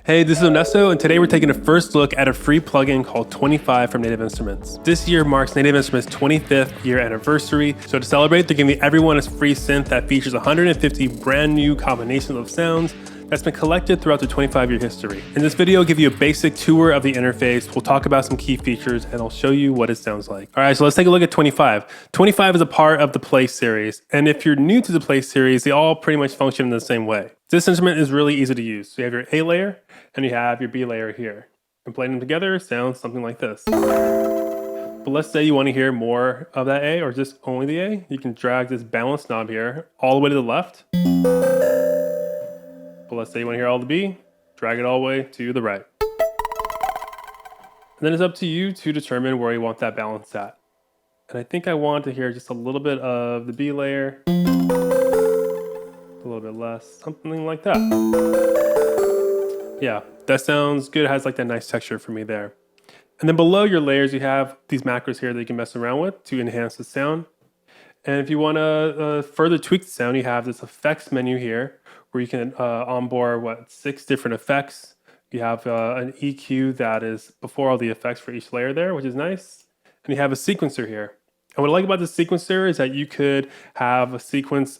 Hey, this is Onesto, and today we're taking a first look at a free plugin called 25 from Native Instruments. This year marks Native Instruments' 25th year anniversary, so to celebrate, they're giving everyone a free synth that features 150 brand new combinations of sounds that's been collected throughout their 25-year history. In this video, I'll give you a basic tour of the interface, we'll talk about some key features, and I'll show you what it sounds like. All right, so let's take a look at 25. 25 is a part of the Play series, and if you're new to the Play series, they all pretty much function in the same way. This instrument is really easy to use. So you have your A layer, and you have your B layer here. And playing them together sounds something like this. But let's say you want to hear more of that A or just only the A. You can drag this balance knob here all the way to the left. But let's say you want to hear all the B, drag it all the way to the right. And then it's up to you to determine where you want that balance at. And I think I want to hear just a little bit of the B layer, a little bit less, something like that. Yeah, that sounds good. It has like that nice texture for me there. And then below your layers, you have these macros here that you can mess around with to enhance the sound. And if you want to further tweak the sound, you have this effects menu here where you can onboard 6 different effects. You have an EQ that is before all the effects for each layer there, which is nice. And you have a sequencer here. And what I like about the sequencer is that you could have a sequence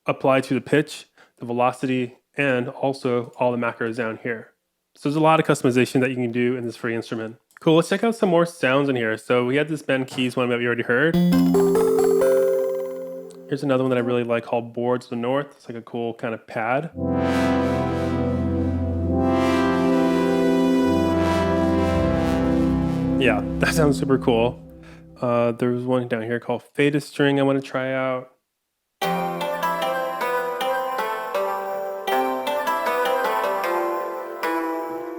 applied to the pitch, the velocity, and also all the macros down here. So there's a lot of customization that you can do in this free instrument. Cool, let's check out some more sounds in here. So we had this bend keys one that we already heard. Here's another one that I really like called Boards to the North. It's like a cool kind of pad. Yeah, that sounds super cool. There's one down here called Faded String I want to try out.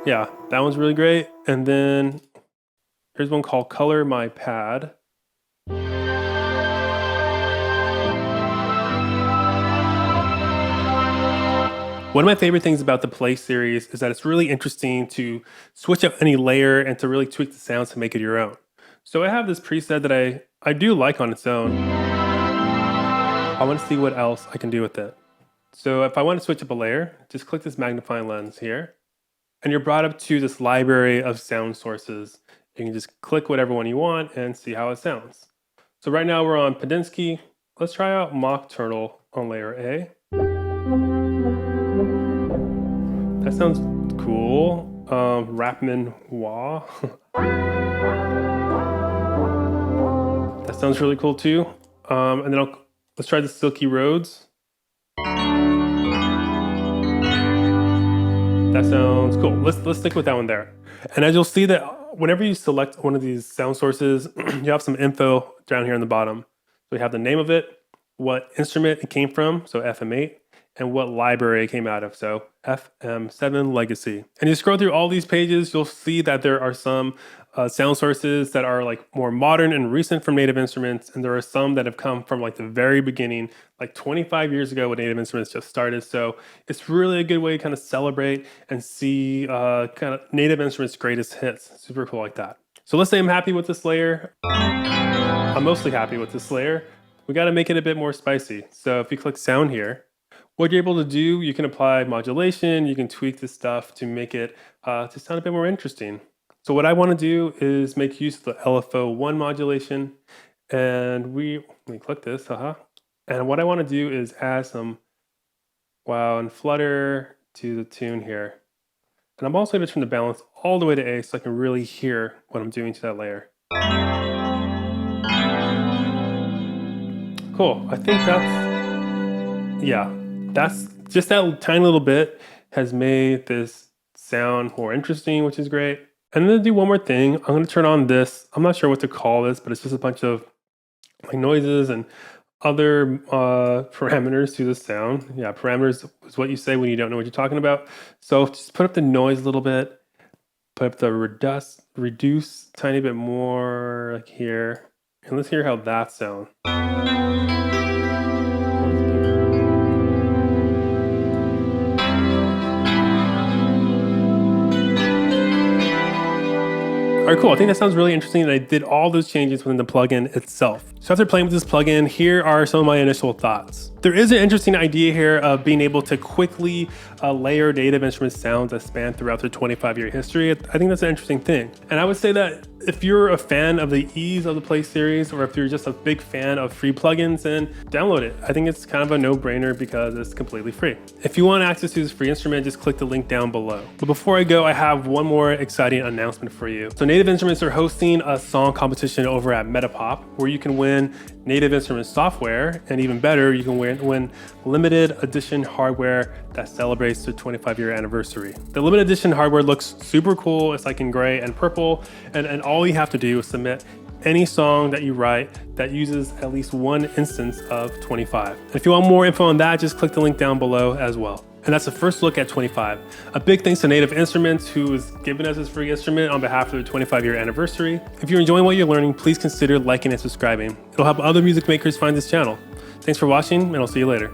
Yeah, that one's really great. And then here's one called Color My Pad. One of my favorite things about the Play series is that it's really interesting to switch up any layer and to really tweak the sounds to make it your own. So I have this preset that I do like on its own. I want to see what else I can do with it. So if I want to switch up a layer, just click this magnifying lens here. And you're brought up to this library of sound sources. You can just click whatever one you want and see how it sounds. So right now we're on Pedinsky. Let's try out Mock Turtle on layer A. That sounds cool. Rapman Wah. That sounds really cool too. And then let's try the Silky Roads. That sounds cool. Let's stick with that one there. And as you'll see that whenever you select one of these sound sources, you have some info down here on the bottom. So we have the name of it, what instrument it came from, so FM8, and what library it came out of, so FM7 Legacy. And you scroll through all these pages, you'll see that there are some sound sources that are like more modern and recent from Native Instruments, and there are some that have come from like the very beginning, like 25 years ago when Native Instruments just started. So it's really a good way to kind of celebrate and see kind of Native Instruments' greatest hits. Super cool like that. So let's say I'm happy with this layer. I'm mostly happy with this layer. We got to make it a bit more spicy. So if you click sound here, what you're able to do, you can apply modulation, you can tweak this stuff to make it to sound a bit more interesting. So what I want to do is make use of the LFO1 modulation, and let me click this, And what I want to do is add some wow and flutter to the tune here. And I'm also going to turn the balance all the way to A so I can really hear what I'm doing to that layer. Cool, I think that's just that tiny little bit has made this sound more interesting, which is great. And then to do one more thing, I'm going to turn on this. I'm not sure what to call this, but it's just a bunch of like noises and other parameters to the sound. Yeah, parameters is what you say when you don't know what you're talking about. So just put up the noise a little bit, put up the reduce tiny bit more like here, and let's hear how that sounds. All right, cool. I think that sounds really interesting, and I did all those changes within the plugin itself. So after playing with this plugin, here are some of my initial thoughts. There is an interesting idea here of being able to quickly layer native instrument sounds that span throughout their 25-year history. I think that's an interesting thing. And I would say that if you're a fan of the ease of the Play series, or if you're just a big fan of free plugins, then download it. I think it's kind of a no-brainer because it's completely free. If you want access to this free instrument, just click the link down below. But before I go, I have one more exciting announcement for you. So Native Instruments are hosting a song competition over at Metapop, where you can win Native Instruments software, and even better, you can win limited edition hardware that celebrates their 25-year anniversary. The limited edition hardware looks super cool. It's like in gray and purple, and all you have to do is submit any song that you write that uses at least one instance of 25. And if you want more info on that, just click the link down below as well. And that's the first look at 25. A big thanks to Native Instruments, who is giving us this free instrument on behalf of their 25-year anniversary. If you're enjoying what you're learning, please consider liking and subscribing. It'll help other music makers find this channel. Thanks for watching, and I'll see you later.